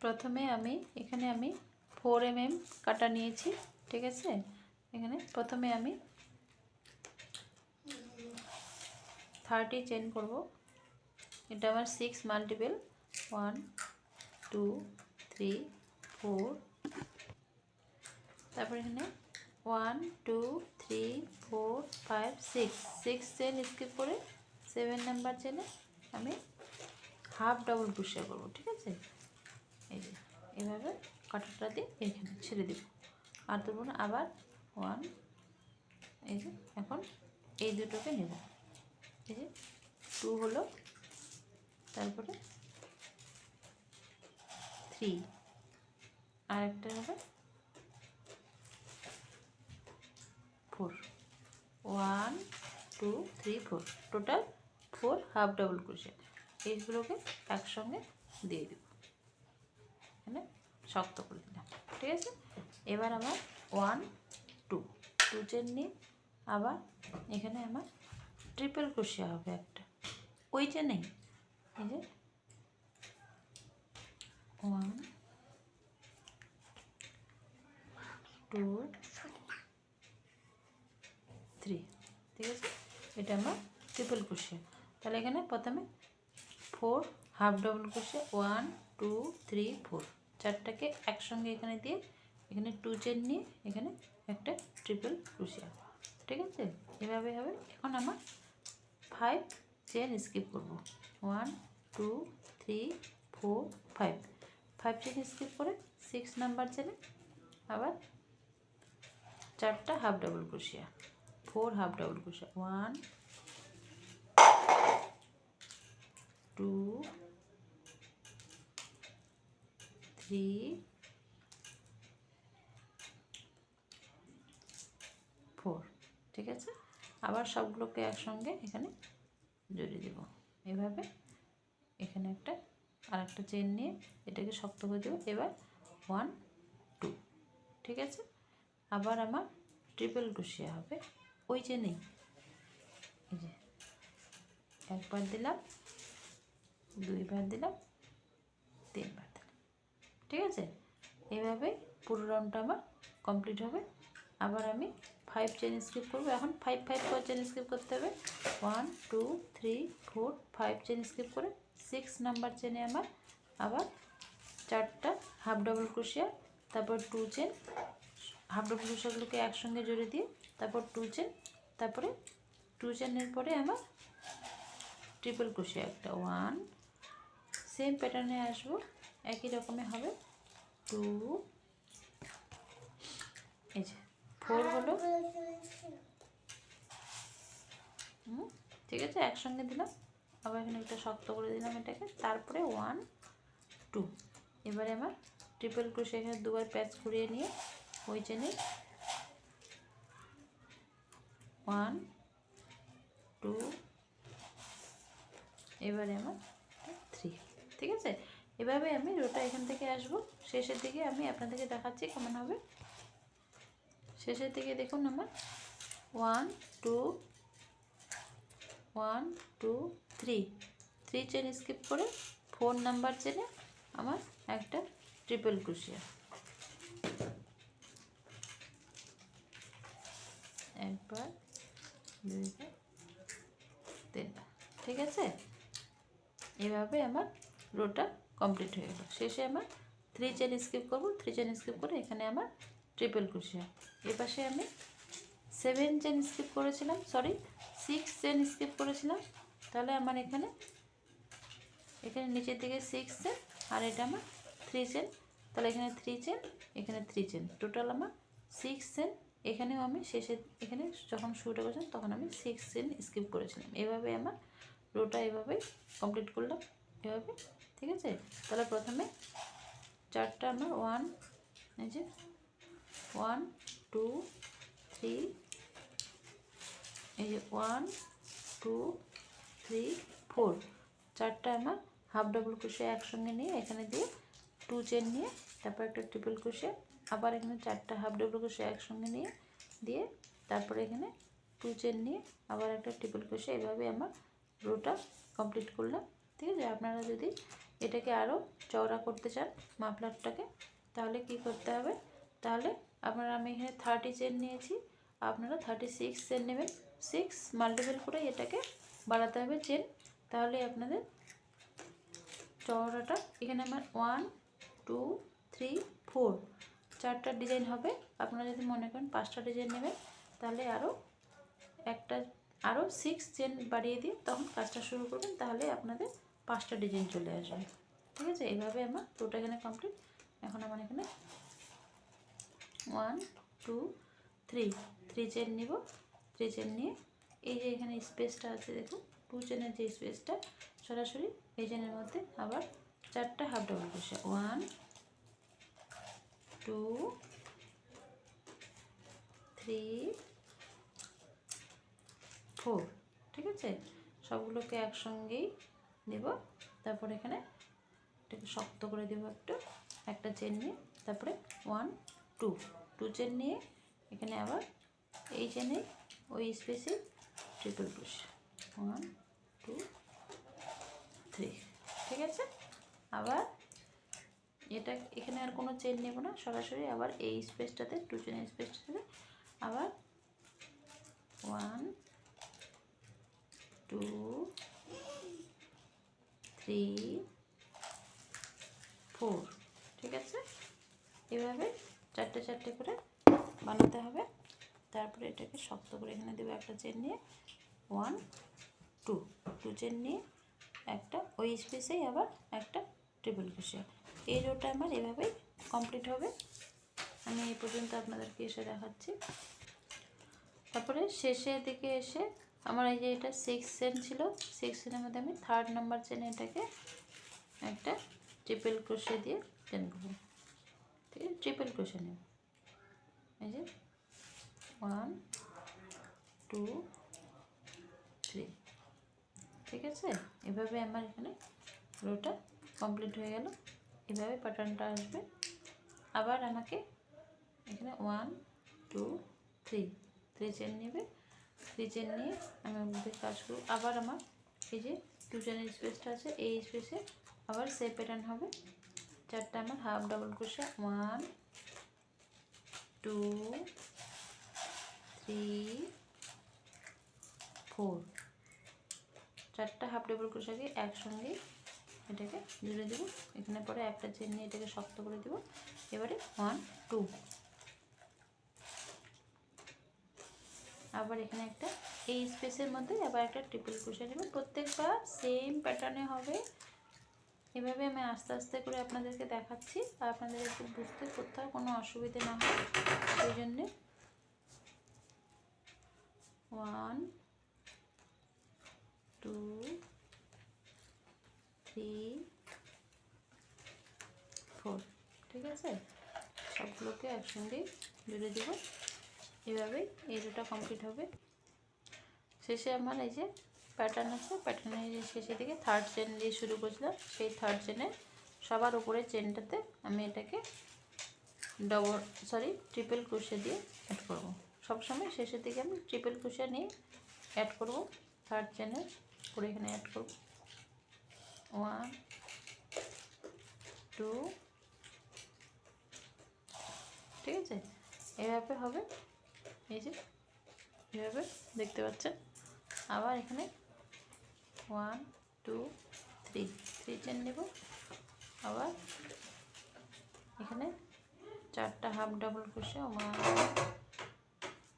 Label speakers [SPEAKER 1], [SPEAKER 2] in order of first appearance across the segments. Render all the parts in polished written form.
[SPEAKER 1] প্রথমে আমি এখানে 4 mm কাটা নিয়েছি, ঠিক আছে। এখানে প্রথমে আমি 30 চেন করব। এটা আমার 6 মাল্টিপল 1 2 3 4, তারপর এখানে 1 2 3 4 5 6 চেন স্কিপ করে 7 নাম্বার চেনে আমি হাফ ডাবল ক্রোশে করব, ঠিক আছে। এই যে এইভাবে কাঁটাটা দিয়ে এখানে ছেড়ে দেব, আর দেবো না। আবার 1, এই যে এখন এই দুটোকে নেব, এই যে 2 হলো, তারপরে 3, আর একটা হবে 4, 1 2 3 4, টোটাল 4 হাফ ডাবল ক্রোশে। এইগুলোকে একসঙ্গে দিয়ে দেব, এখানে শক্ত করে দিলাম, ঠিক আছে। এবার আমার 1 2 চেন নিয়ে আবার এখানে আমার ট্রিপল ক্রোশে হবে একটা, ওই চেনেই এই যে 1 2 3, ঠিক আছে। এটা আমার ট্রিপল ক্রোশে। তাহলে এখানে প্রথমে 4 হাফ ডাবল ক্রোশে 1 2 3 4, চারটাকে একসঙ্গে এখানে দিয়ে এখানে 2 চেন নিয়ে এখানে একটা ট্রিপল ক্রোশে, ঠিক আছে। এভাবে হবে। এখন আমার 5 চেন স্কিপ করব, 1 2 3 4 5 চেন স্কিপ করে 6 নাম্বার চেনে আবার চারটা হাফ ডাবল ক্রোশিয়া, 4 হাফ ডাবল ক্রোশিয়া, 1 2 3 4, ঠিক আছে। আবার সবগুলোকে একসঙ্গে এখানে জড়িয়ে দেব, এভাবে এখানে একটা আর একটা চেন নিয়ে এটাকে শক্ত করে দেবো। এবার 1 2, ঠিক আছে। আবার আমার ট্রিপল ক্রোশিয়া হবে ওই চেনেই, এই যে একবার দিলাম, দুইবার দিলাম, তিনবার দিলাম, ঠিক আছে। এইভাবে পুরো রাউন্ডটা আমার কমপ্লিট হবে। আবার আমি 5 চেন স্কিপ করবো। এখন 5 5 করে চেন স্কিপ করতে হবে, 1 2 3 4 5 চেন স্কিপ করে 6 নাম্বার চেনে আমার আবার চারটা হাফ ডাবল ক্রোশিয়া, তারপর 2 চেন, হাফ ডাবল ক্রোশিয়াগুলোকে একসঙ্গে জড়িয়ে দিয়ে তারপর 2 চেন, তারপরে 2 চেনের পরে আমার ট্রিপল ক্রোশিয়া একটা, 1 সেম প্যাটার্নে আসবো, একই রকমের হবে, 2, এই যে 4 হলো, ঠিক আছে। একসঙ্গে দিলাম, আবার এখানে একটা শক্ত করে দিলাম এটাকে, তারপরে 1 2, এবারে আমার ট্রিপল ক্রোশে এখানে দুবার প্যাচ ঘুরিয়ে নিয়ে ওই চেনে 1 2, এবারে আমার 3, ঠিক আছে। এভাবে আমি রোটা এখান থেকে আসবো, শেষের দিকে আমি আপনাদেরকে দেখাচ্ছি কেমন হবে। শেষের দিকে দেখুন আমার 1 2 1 2 3 চেন স্কিপ করে 4 নাম্বার চেনে আমার একটা ট্রিপল ক্রোশিয়া, একবার দুইবার তিনবার, ঠিক আছে। এভাবে আমার রোটা কমপ্লিট হয়ে গেল। শেষে আমার 3 চেন স্কিপ করব, 3 চেন স্কিপ করে এখানে আমার ট্রিপল ক্রোশিয়া। এ পাশে আমি 7 চেন স্কিপ করেছিলাম, সরি 6 চেন স্কিপ করেছিলাম, তাহলে আমার এখানে নিচের দিকে 6 চেন আর এটা আমার 3 চেন, তাহলে এখানে 3 চেন, এখানে 3 চেন, টোটাল আমার 6 চেন। এখানেও আমি শেষে এখানে যখন শুরুটা করেছিলাম তখন আমি 6 চেন স্কিপ করেছিলাম। এভাবে আমার রোটা এভাবে কমপ্লিট করলাম, এভাবে, ঠিক আছে। তাহলে প্রথমে চারটা আমার 1, এই যে 1 2 3, এই যে 1 2 3 4, চারটা আমার হাফ ডাবল ক্রোশে একসঙ্গে নিয়ে এখানে দিয়ে 2 চেন নিয়ে তারপর একটা ট্রিপল ক্রোশে, আবার এখানে চারটা হাফ ডাবল ক্রোশে একসঙ্গে নিয়ে দিয়ে তারপরে এখানে 2 চেন নিয়ে আবার একটা ট্রিপল ক্রোশে, এভাবে আমার রোটা কমপ্লিট করলাম, ঠিক আছে। আপনারা যদি এটাকে আরও চওড়া করতে চান মাফলারটাকে, তাহলে কি করতে হবে, তাহলে আপনারা, আমি এখানে 30 চেন নিয়েছি, আপনারা 36 চেন নেবেন। 6 মাল্টিপল করে এটাকে বাড়াতে হবে চেন, তাহলে আপনাদের চওড়াটা এখানে আমার 1 2 3 4 4টা ডিজাইন হবে। আপনারা যদি মনে করেন 5টা ডিজাইন নেবেন, তাহলে আরও 6 চেন বাড়িয়ে দিয়ে তখন কাজটা শুরু করবেন, তাহলে আপনাদের 5টা ডিজাইন চলে আসবে। ঠিক আছে, এইভাবে আমার পুরোটা এখানে কমপ্লিট। এখন আমার এখানে 1 2 3 চেন নিব। 3 চেন নিয়ে এই যে এখানে স্পেসটা আছে দেখুন, 2 চেনের যে স্পেসটা, সরাসরি এই চেনের মধ্যে আবার 4টা হাফ ডাবল ক্রোশে, 1 2 3 4। ঠিক আছে, সবগুলোকে একসঙ্গেই দেব। তারপর এখানে এটাকে শক্ত করে দেবো একটা চেন নিয়ে, তারপরে 1 2 চেন নিয়ে এখানে আবার এই চেনে ওই স্পেসে ট্রিপল ক্রোশে, 1 2 3। ঠিক আছে, আবার এটা এখানে আর কোনো চেন নেব না, সরাসরি আবার এই স্পেসটাতে 2 চেনের স্পেসটাতে আবার 1 2 3 4। ঠিক আছে, এভাবে 4টে করে বানাতে হবে। তারপরে এটাকে শক্ত করে এখানে দেবো একটা চেন নিয়ে, 1 2 চেন নিয়ে একটা ওই স্পেসেই আবার একটা ট্রিপল ক্রোশে। এই রোটা আমার এভাবেই কমপ্লিট হবে। আমি এই পর্যন্ত আপনাদেরকে এসে দেখাচ্ছি। তারপরে শেষের দিকে এসে আমার এই যে এটা 6 চেন ছিল, 6 চেনের মধ্যে আমি 3rd নাম্বার চেনে এটাকে একটা ট্রিপল ক্রোশে দিয়ে চেন করব। ঠিক আছে, ট্রিপল ক্রোশে নেব, এই যে 1 2 3। ঠিক আছে, এভাবে আমার এখানে রোটা কমপ্লিট হয়ে গেল। এভাবে প্যাটার্নটা আসবে। আবার আমাকে এখানে 1 2 3 চেন নেবে। 3 চেন নিয়ে আমি ওদের কাজ করব। আবার আমার এই যে 2 চেনের স্পেসটা আছে, এই স্পেসে আবার সেম প্যাটার্ন হবে। 4টা আমার হাফ ডাবল ক্রোশে, 1 2 3 4। 4টা হাফ ডাবল ক্রোশাকে একসঙ্গে এটাকে জুড়ে দেবো। এখানে পরে একটা চেন নিয়ে এটাকে শক্ত করে দেবো। এবারে 1 2, আবার এখানে একটা এই স্পেসের মধ্যে আবার একটা ট্রিপল ক্রোশে নেব। প্রত্যেকবার সেম প্যাটার্নে হবে। এভাবে আমি আস্তে আস্তে করে আপনাদেরকে দেখাচ্ছি, আর আপনাদের একটু বুঝতে কোথাও কোনো অসুবিধে না হয় সেই জন্যে। 1 2 3 4। ঠিক আছে, সবগুলোকে একসঙ্গে জুড়ে দেব। এভাবেই এই রোটা কমপ্লিট হবে। শেষে আমার এই যে প্যাটার্ন আছে, প্যাটার্নের শেষের দিকে 3rd চেন দিয়ে শুরু করেছিলাম, সেই 3rd চেনে সবার উপরে চেনটাতে আমি এটাকে ট্রিপল ক্রোশে দিয়ে অ্যাড করব। সবসময় শেষের দিকে আমি ট্রিপল ক্রোশে নিয়ে অ্যাড করব। 3rd চেনের উপরে এখানে অ্যাড করব, 1 2। ঠিক আছে, এভাবে হবে। এই যে এভাবে দেখতে পাচ্ছেন। আবার এখানে 1 2 3 চেন নেব। আবার এখানে 4টা হাফ ডাবল ক্রোশে, 1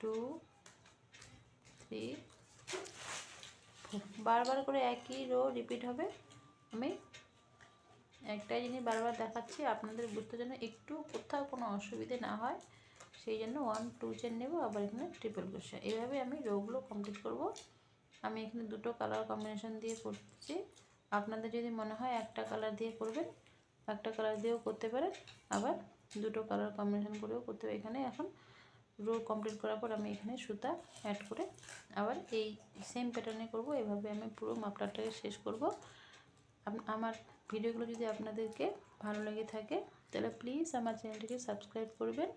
[SPEAKER 1] 2 3 4। বারবার করে একই রো রিপিট হবে। আমি একটাই জিনিস বারবার দেখাচ্ছি আপনাদের বুঝতে যেন একটু কোথাও কোনো অসুবিধে না হয়, সেই জন্য 1 2 চেন নেব। আবার এখানে ট্রিপল ক্রোশে। এইভাবে আমি রোগুলো কমপ্লিট করব। আমি এখানে দুটো কালার কম্বিনেশন দিয়ে করছি। আপনাদের যদি মনে হয় একটা কালার দিয়ে করবেন, একটা কালার দিয়েও করতে পারেন, আবার দুটো কালার কম্বিনেশন করেও করতে হবে। এখানে এখন রো কমপ্লিট করার পর আমি এখানে সুতা অ্যাড করে আবার এই সেম প্যাটার্নে করব। এভাবে আমি পুরো মাফলারটাকে শেষ করব। আমার ভিডিওগুলো যদি আপনাদেরকে ভালো লেগে থাকে, তাহলে প্লিজ আমার চ্যানেলটিকে সাবস্ক্রাইব করবেন,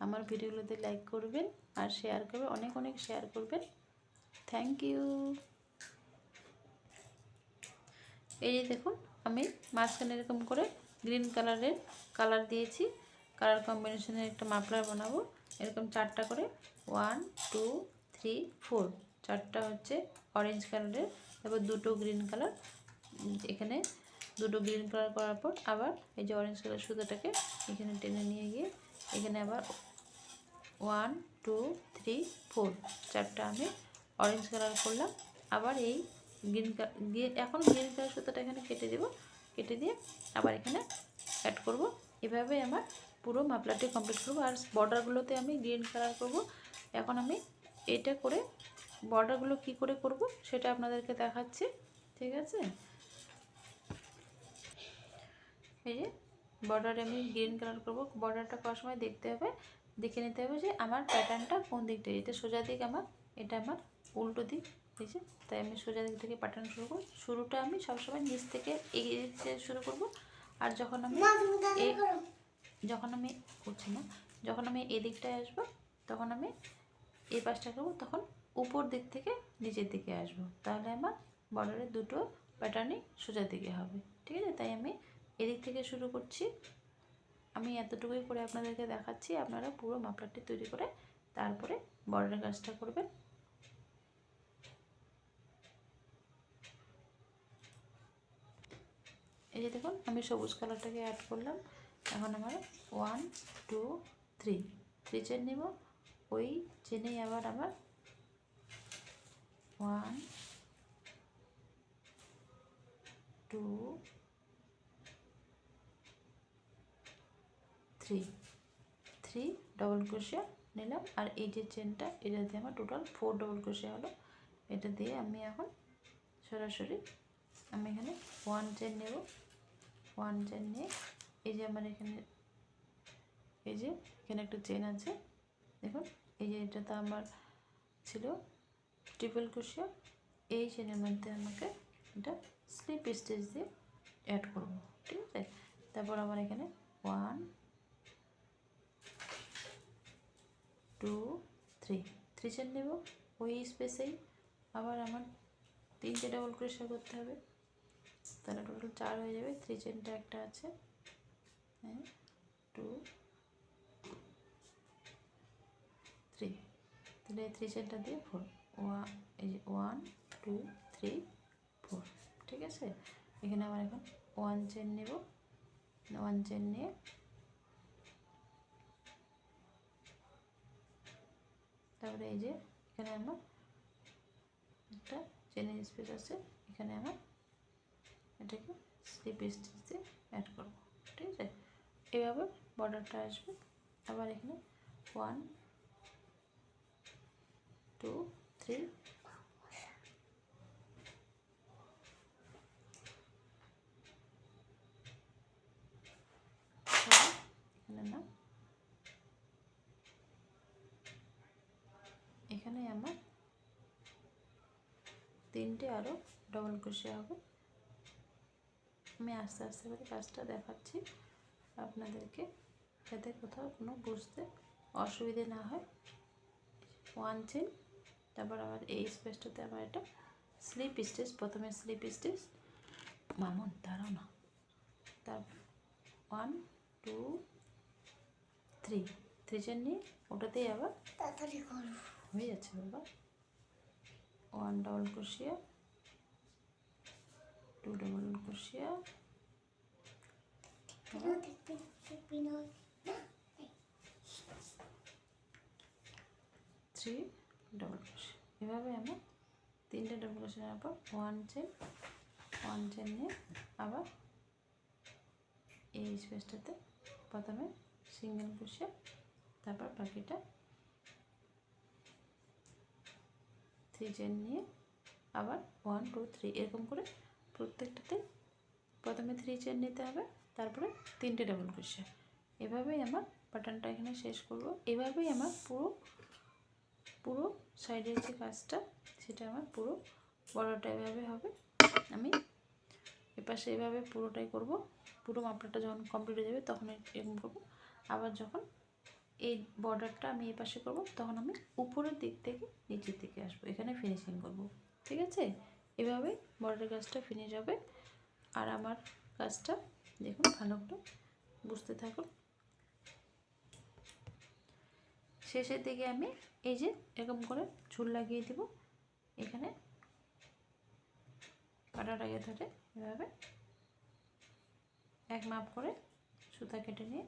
[SPEAKER 1] আমার ভিডিওগুলোতে লাইক করবেন আর শেয়ার করবেন, অনেক অনেক শেয়ার করবেন। Thank you. এই যে দেখুন আমি মাঝখানে এরকম করে গ্রিন কালারের কালার দিয়েছি, কালার কম্বিনেশনের একটা মাফলার বানাবো। এরকম 4টা করে 1 2 3 4 4টা হচ্ছে অরেঞ্জ কালারের, তারপর 2টো গ্রিন কালার। এখানে 2টো গ্রিন কালার করার পর আবার এই যে অরেঞ্জ কালার সুতোটাকে এখানে টেনে নিয়ে গিয়ে এখানে আবার 1 2 3 4 4টা আমি অরেঞ্জ কালার করলাম। আবার এই এখন গ্রিন কালার সুতোটা এখানে কেটে দেব, কেটে দিয়ে আবার এখানে অ্যাড করব। এভাবে আমার পুরো মাফলারটি কমপ্লিট করব। আর বর্ডারগুলোতে আমি গ্রিন কালার করব। এখন আমি এটা করে বর্ডারগুলো কি করে করব সেটা আপনাদেরকে দেখাচ্ছি, ঠিক আছে। এই যে বর্ডারে আমি গ্রিন কালার করব। বর্ডারটা করার সময় দেখে নিতে হবে যে আমার প্যাটার্নটা কোন দিকটা। এটা সোজা দিক আমার, এটা আমার উল্টো দিক, ঠিক আছে। তাই আমি সোজা দিক থেকে প্যাটার্ন শুরু করব। শুরুটা আমি সবসময় নিচ থেকে এগিয়ে শুরু করব। আর যখন আমি এদিকটায় আসবো তখন আমি এই পাশটা করবো, তখন উপর দিক থেকে নিচের দিকে আসবো, তাহলে আমার বর্ডারের দুটো প্যাটার্নই সোজা দিকে হবে, ঠিক আছে। তাই আমি এদিক থেকে শুরু করছি। আমি এতটুকুই করে আপনাদেরকে দেখাচ্ছি। আপনারা পুরো মাফলারটি তৈরি করে তারপরে বর্ডারের কাজটা করবেন। এই যে দেখুন আমি সবুজ কালারটাকে অ্যাড করলাম। এখন আমার 1 2 3 চেন নেব। ওই চেনেই আবার আমার 1 2 3 ডবল ক্রোশিয়া নিলাম। আর এই যে চেনটা, এটা দিয়ে আমার টোটাল 4 ডবল ক্রোশিয়া হলো। এটা দিয়ে আমি এখন সরাসরি আমি এখানে 1 চেন নেব। 1 চেন নিয়ে এই যে আমার এখানে একটা চেন আছে, দেখুন এই যে এটা তো আমার ছিল ট্রিপল ক্রোশিয়া। এই চেনের মধ্যে আমাকে এটা স্লিপ স্টিচ দিয়ে অ্যাড করব, ঠিক আছে। তারপর আমার এখানে 1 2 3 চেন নেব। ওই স্পেসেই আবার আমার 3টে ডবল ক্রোশিয়া করতে হবে, তাহলে টোটাল 4 হয়ে যাবে। 3 চেনটা একটা আছে, 2 3, তাহলে 3 চেনটা দিয়ে 4 এই যে 1 2 3 4, ঠিক আছে। এখানে আমার এখন 1 চেন নেব। 1 চেন নিয়ে তারপরে এই যে এখানে আমার একটা চেনের স্পেস আছে, এখানে আমার এটাকে স্লিপ স্টিচ দিয়ে অ্যাড করব, ঠিক আছে। এভাবে বর্ডারটা আসবে। আবার এখানে 1 2 3 এখানে না, এখানে আমার 3টে আরও ডবল ক্রোশিয়া হবে। আমি আস্তে আস্তে করে কাজটা দেখাচ্ছি আপনাদেরকে, যাতে কোথাও কোনো বুঝতে অসুবিধে না হয়। 1 চেন, তারপর আবার এই স্পেসটাতে আবার এটা স্লিপ স্টিচ, প্রথমে স্লিপ স্টিচ, মামুন দাঁড়াও না, তারপর 1 2 3 চেন নিয়ে ওটাতেই আবার তাড়াতাড়ি হয়ে যাচ্ছে বাবা। 1 ডবল ক্রোশিয়া, 2 ডবল ক্রোশিয়া, 3 ডবল ক্রোশিয়া। এভাবে আমার 3টে ডবল ক্রোশিয়া নেওয়ার পর 1 চেন নিয়ে আবার এই স্পেসটাতে প্রথমে সিঙ্গেল ক্রোশিয়া, তারপর বাকিটা 3 চেন নিয়ে আবার 1 2 3 এরকম করে প্রত্যেকটাতে প্রথমে 3 চেন নিতে হবে, তারপরে 3টে ডবল ক্রোশিয়া। এভাবেই আমার প্যাটার্নটা এখানে শেষ করব। এভাবেই আমার পুরো সাইডের যে কাজটা সেটা আমার পুরো বড়টা এভাবে হবে। আমি এপাশে এভাবে পুরোটাই করব। পুরো মাপলাটা যখন কমপ্লিট হয়ে যাবে তখন এরকম করব। আবার যখন এই বর্ডারটা আমি এই পাশে করব তখন আমি উপরের দিক থেকে নিচের দিকে আসবো, এখানে ফিনিশিং করব, ঠিক আছে। এভাবে বর্ডারের কাজটা ফিনিশ হবে। আর আমার কাজটা দেখুন ভালো করে বুঝতে থাকুন। শেষের দিকে আমি এই যে এরকম করে ঝুল লাগিয়ে দেব। এখানে কাটাটাকে ধরে এভাবে এক মাপ করে সুতা কেটে নিয়ে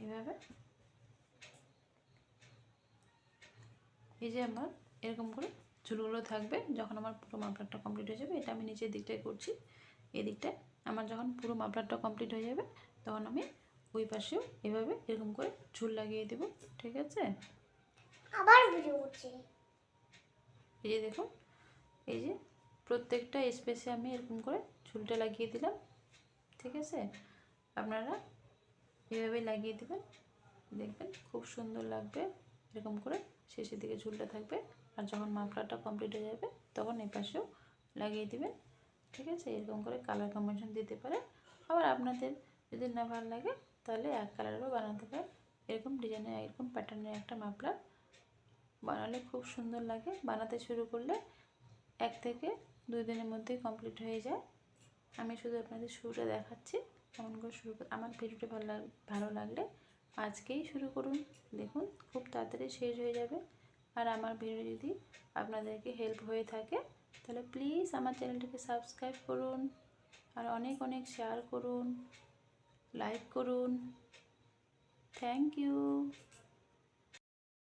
[SPEAKER 1] এভাবে এই যে আমার এরকম করে ঝুলগুলো থাকবে। যখন আমার পুরো মাফলারটা কমপ্লিট হয়ে যাবে, এটা আমি নিচের দিকটায় করছি, এই দিকটায় আমার যখন পুরো মাফলারটা কমপ্লিট হয়ে যাবে তখন আমি ওই পাশেও এভাবে এরকম করে ঝুল লাগিয়ে দেব। ঠিক আছে,
[SPEAKER 2] আবার ভিডিও করছি।
[SPEAKER 1] এই যে দেখুন, এই যে প্রত্যেকটা স্পেসে আমি এরকম করে ঝুলটা লাগিয়ে দিলাম। ঠিক আছে, আপনারা এভাবে লাগিয়ে দেবেন, দেখবেন খুব সুন্দর লাগবে। এরকম করে শেষের দিকে ঝুলটা থাকবে। আর যখন মাফলারটা কমপ্লিট হয়ে যাবে তখন এই পাশেও লাগিয়ে দিবেন। ঠিক আছে, এরকম করে কালার কম্বিনেশন দিতে পারে। আবার আপনাদের যদি না ভালো লাগে তাহলে এক কালারেরও বানাতে পারেন। এরকম ডিজাইনের এরকম প্যাটার্নের একটা মাফলার বানালে খুব সুন্দর লাগে। বানাতে শুরু করলে 1 থেকে 2 দিনের মধ্যেই কমপ্লিট হয়ে যায়। আমি শুধু আপনাদের শুরুটা দেখাচ্ছি কেমন করে শুরু করে। আমার ভিডিওটি ভালো লাগলে আজকেই শুরু করুন, দেখুন খুব তাড়াতাড়ি শেষ হয়ে যাবে। আর আমার ভিডিও যদি আপনাদেরকে হেল্প হয়ে থাকে তাহলে প্লিজ আমার চ্যানেলটিকে সাবস্ক্রাইব করুন, আর অনেক অনেক শেয়ার করুন, লাইক করুন। Thank you.